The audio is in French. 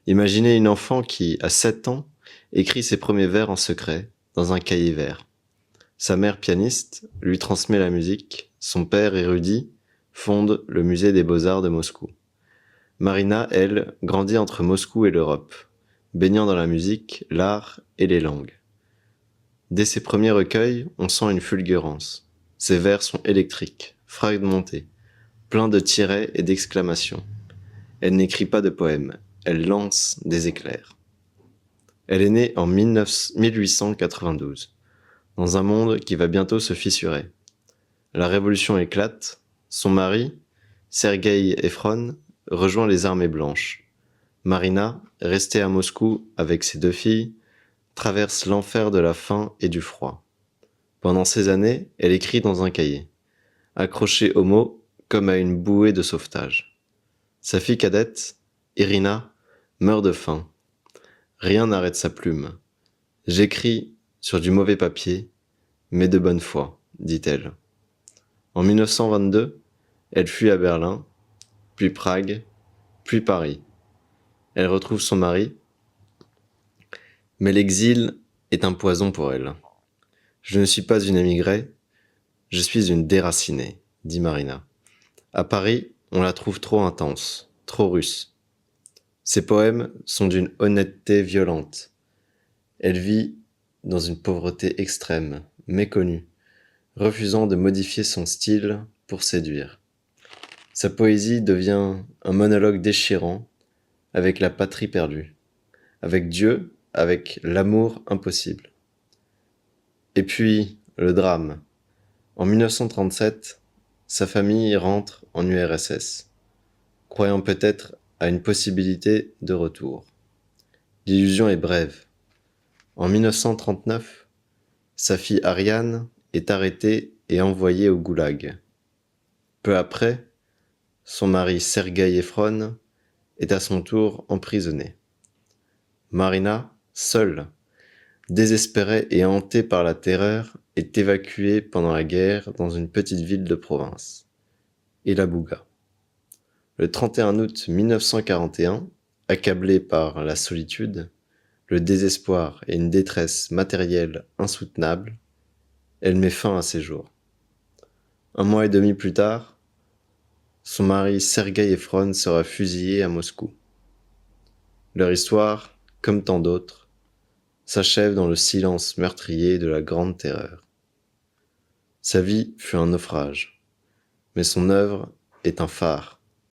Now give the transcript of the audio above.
Imaginez une enfant qui, à 7 ans, écrit ses premiers vers en secret, dans un cahier vert. Sa mère pianiste lui transmet la musique, son père érudit fonde le musée des beaux-arts de Moscou. Marina, elle, grandit entre Moscou et l'Europe, baignant dans la musique, l'art et les langues. Dès ses premiers recueils, on sent une fulgurance. Ses vers sont électriques, fragmentés, pleins de tirets et d'exclamations. Elle n'écrit pas de poèmes, elle lance des éclairs. Elle est née en 1892, dans un monde qui va bientôt se fissurer. La révolution éclate, son mari, Sergueï Efron, rejoint les armées blanches. Marina, restée à Moscou avec ses 2 filles, traverse l'enfer de la faim et du froid. Pendant ces années, elle écrit dans un cahier, accrochée aux mots comme à une bouée de sauvetage. Sa fille cadette, Irina, meurt de faim. Rien n'arrête sa plume. J'écris sur du mauvais papier, mais de bonne foi, dit-elle. En 1922, elle fuit à Berlin, puis Prague, puis Paris. Elle retrouve son mari, mais l'exil est un poison pour elle. Je ne suis pas une émigrée, je suis une déracinée, dit Marina. À Paris, on la trouve trop intense, trop russe. Ses poèmes sont d'une honnêteté violente. Elle vit dans une pauvreté extrême, méconnue, refusant de modifier son style pour séduire. Sa poésie devient un monologue déchirant avec la patrie perdue, avec Dieu, avec l'amour impossible. Et puis, le drame. En 1937, sa famille rentre en URSS, croyant peut-être à une possibilité de retour. L'illusion est brève. En 1939, sa fille Ariane est arrêtée et envoyée au goulag. Peu après, son mari Sergueï Efron est à son tour emprisonné. Marina, seule, désespérée et hantée par la terreur, est évacuée pendant la guerre dans une petite ville de province, Elabouga. Le 31 août 1941, accablée par la solitude, le désespoir et une détresse matérielle insoutenable, elle met fin à ses jours. 1 mois et demi plus tard, son mari Sergueï Efron sera fusillé à Moscou. Leur histoire, comme tant d'autres, s'achève dans le silence meurtrier de la Grande Terreur. Sa vie fut un naufrage, mais son œuvre est un phare